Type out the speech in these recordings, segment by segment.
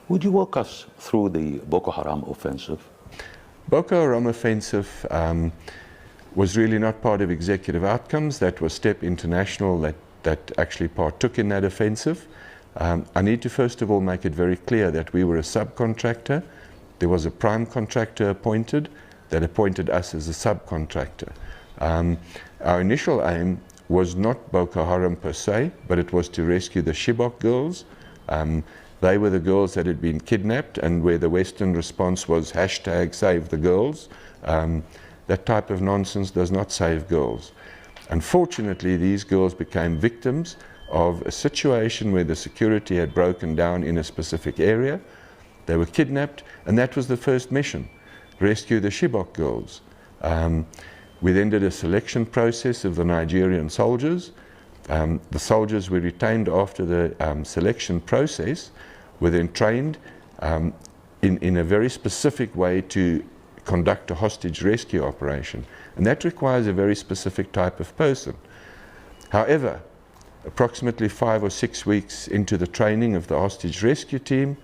Would you walk us through the Boko Haram offensive? Boko Haram offensive was really not part of executive outcomes. That was STEP International that actually partook in that offensive. I need to first of all make it very clear that we were a subcontractor. There was a prime contractor appointed that appointed us as a subcontractor. Our initial aim was not Boko Haram per se, but it was to rescue the Chibok girls. They were the girls that had been kidnapped, and where the Western response was #SaveTheGirls. That type of nonsense does not save girls. Unfortunately, these girls became victims of a situation where the security had broken down in a specific area. They were kidnapped, and that was the first mission, rescue the Chibok girls. We then did a selection process of the Nigerian soldiers. The soldiers were retained after the selection process, were then trained in a very specific way to conduct a hostage rescue operation. And that requires a very specific type of person. However, approximately 5 or 6 weeks into the training of the hostage rescue team,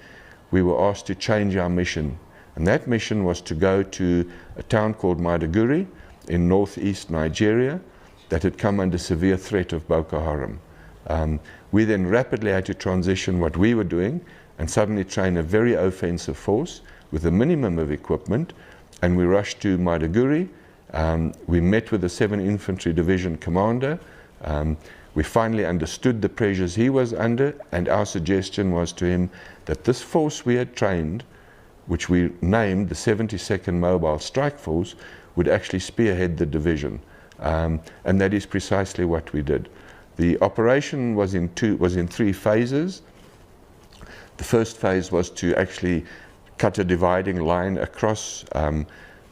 we were asked to change our mission. And that mission was to go to a town called Maiduguri in northeast Nigeria that had come under severe threat of Boko Haram. We then rapidly had to transition what we were doing and suddenly train a very offensive force with a minimum of equipment, and we rushed to Maiduguri. We met with the 7th Infantry Division commander. We finally understood the pressures he was under, and our suggestion was to him that this force we had trained, which we named the 72nd Mobile Strike Force, would actually spearhead the division. And that is precisely what we did. The operation was in 3 phases. The first phase was to actually cut a dividing line across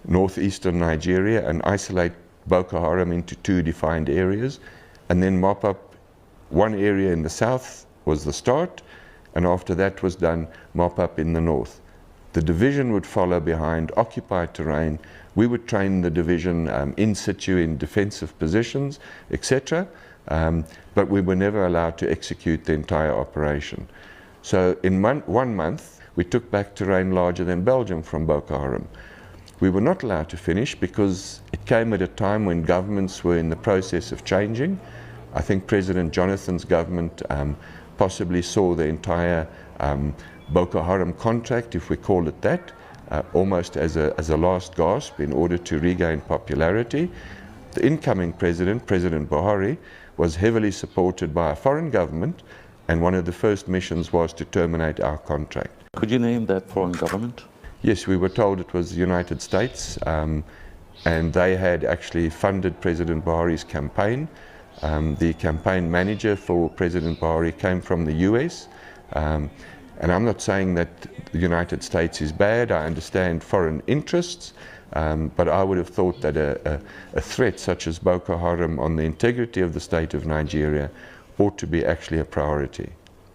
northeastern Nigeria and isolate Boko Haram into 2 defined areas, and then mop up one area in the south was the start, and after that was done, mop up in the north. The division would follow behind, occupy terrain. We would train the division in situ in defensive positions, etc. But we were never allowed to execute the entire operation. So in 1 month, we took back terrain larger than Belgium from Boko Haram. We were not allowed to finish because it came at a time when governments were in the process of changing. I think President Jonathan's government possibly saw the entire Boko Haram contract, if we call it that, almost as a last gasp in order to regain popularity. The incoming president, President Buhari, was heavily supported by a foreign government, and one of the first missions was to terminate our contract. Could you name that foreign government? Yes, we were told it was the United States, and they had actually funded President Buhari's campaign. The campaign manager for President Buhari came from the US. And I'm not saying that the United States is bad. I understand foreign interests, but I would have thought that a threat such as Boko Haram on the integrity of the state of Nigeria ought to be actually a priority.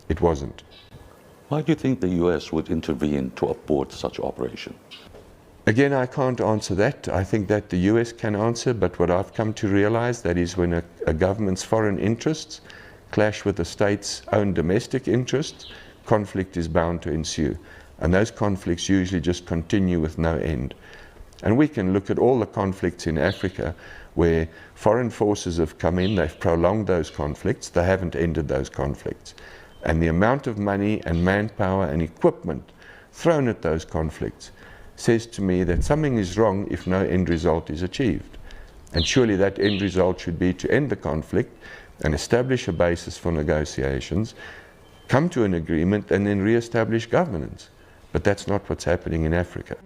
It wasn't. Why do you think the US would intervene to abort such operation? Again, I can't answer that. I think that the US can answer, but what I've come to realize, that is when a government's foreign interests clash with the state's own domestic interests, conflict is bound to ensue. And those conflicts usually just continue with no end. And we can look at all the conflicts in Africa where foreign forces have come in, they've prolonged those conflicts, they haven't ended those conflicts. And the amount of money and manpower and equipment thrown at those conflicts says to me that something is wrong if no end result is achieved. And surely that end result should be to end the conflict and establish a basis for negotiations, come to an agreement, and then re-establish governance. But that's not what's happening in Africa.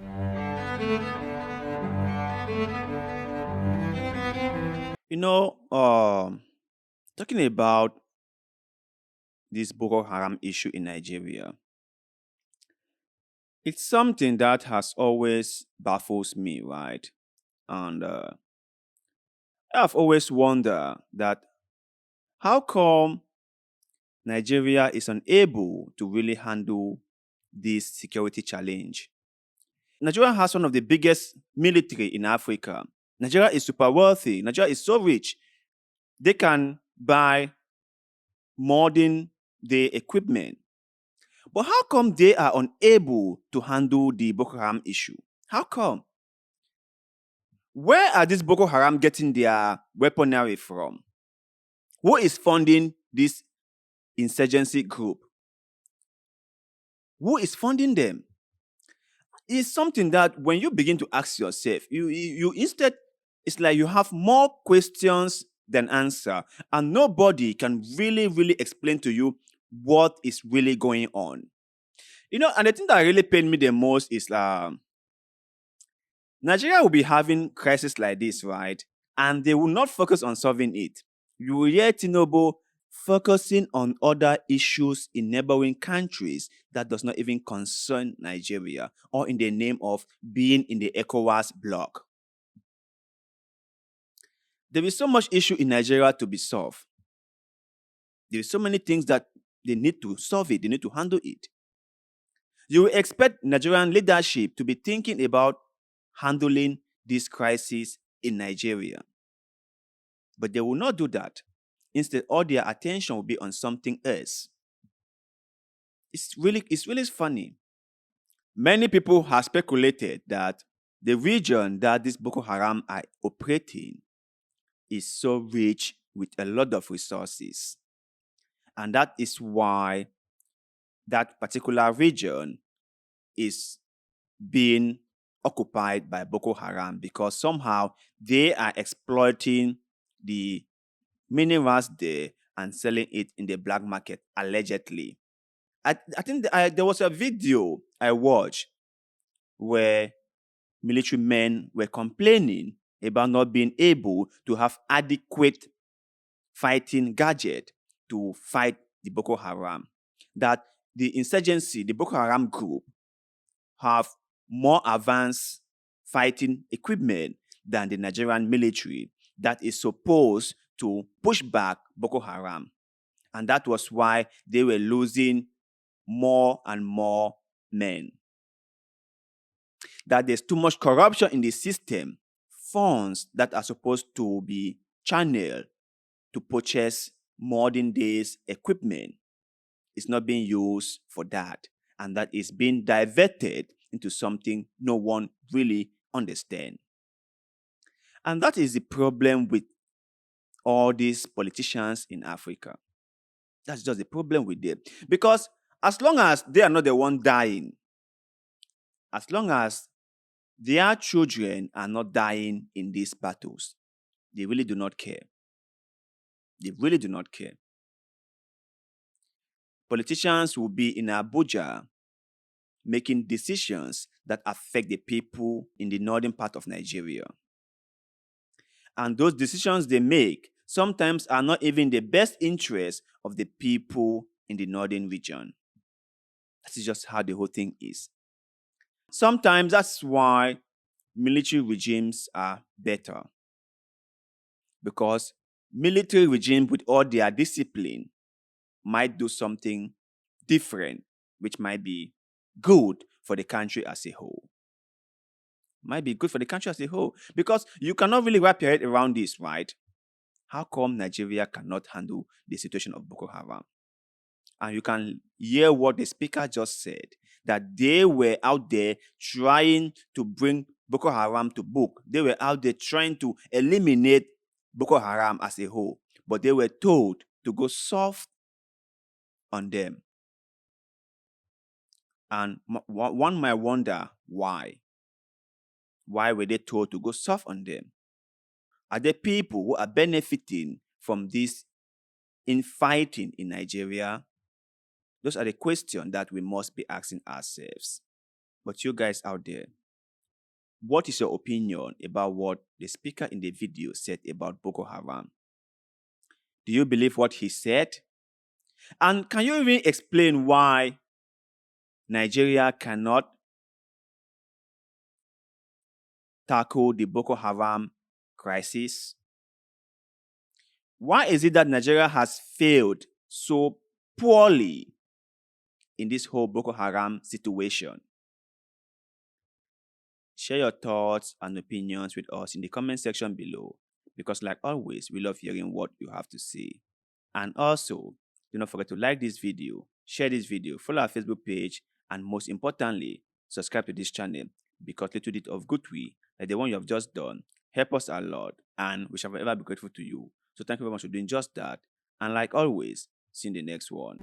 You know, talking about this Boko Haram issue in Nigeria, it's something that has always baffles me, right? And I've always wondered that how come Nigeria is unable to really handle this security challenge? Nigeria has one of the biggest military in Africa. Nigeria is super wealthy. Nigeria is so rich. They can buy modern day equipment. But how come they are unable to handle the Boko Haram issue? How come? Where are these Boko Haram getting their weaponry from? Who is funding this insurgency group? Who is funding them? It's something that when you begin to ask yourself, you instead, it's like you have more questions than answer, and nobody can really explain to you what is really going on. And the thing that really pained me the most is Nigeria will be having crisis like this, right? And they will not focus on solving it. You will hear Tinubu focusing on other issues in neighboring countries that does not even concern Nigeria, or in the name of being in the ECOWAS bloc. There is so much issue in Nigeria to be solved. There is so many things that they need to solve it, they need to handle it. You will expect Nigerian leadership to be thinking about handling this crisis in Nigeria. But they will not do that. Instead, all their attention will be on something else. It's really funny. Many people have speculated that the region that this Boko Haram are operating is so rich with a lot of resources. And that is why that particular region is being occupied by Boko Haram, because somehow they are exploiting the minerals there and selling it in the black market, allegedly. I think there was a video I watched where military men were complaining about not being able to have adequate fighting gadget to fight the Boko Haram. That the insurgency, the Boko Haram group, have more advanced fighting equipment than the Nigerian military that is supposed to push back Boko Haram. And that was why they were losing more and more men. That there's too much corruption in the system. Funds that are supposed to be channeled to purchase modern days equipment is not being used for that. And that is being diverted into something no one really understands. And that is the problem with all these politicians in Africa. That's just the problem with them. Because as long as they are not the one dying, as long as their children are not dying in these battles, they really do not care. They really do not care. Politicians will be in Abuja making decisions that affect the people in the northern part of Nigeria. And those decisions they make sometimes are not even the best interest of the people in the northern region. That is just how the whole thing is. Sometimes that's why military regimes are better. Because military regimes with all their discipline might do something different, which might be good for the country as a whole. Might be good for the country as a whole. Because you cannot really wrap your head around this, right? How come Nigeria cannot handle the situation of Boko Haram? And you can hear what the speaker just said, that they were out there trying to bring Boko Haram to book. They were out there trying to eliminate Boko Haram as a whole. But they were told to go soft on them. And one might wonder why. Why were they told to go soft on them? Are there people who are benefiting from this infighting in Nigeria? Those are the questions that we must be asking ourselves. But you guys out there, what is your opinion about what the speaker in the video said about Boko Haram? Do you believe what he said? And can you even explain why Nigeria cannot tackle the Boko Haram crisis? Why is it that Nigeria has failed so poorly in this whole Boko Haram situation? Share your thoughts and opinions with us in the comment section below, because like always, we love hearing what you have to say. And also, do not forget to like this video share this video, follow our Facebook page, and most importantly, subscribe to this channel because little bit of good way, like the one you have just done, help us a lot and we shall forever be grateful to you. So thank you very much for doing just that. And like always, see you in the next one.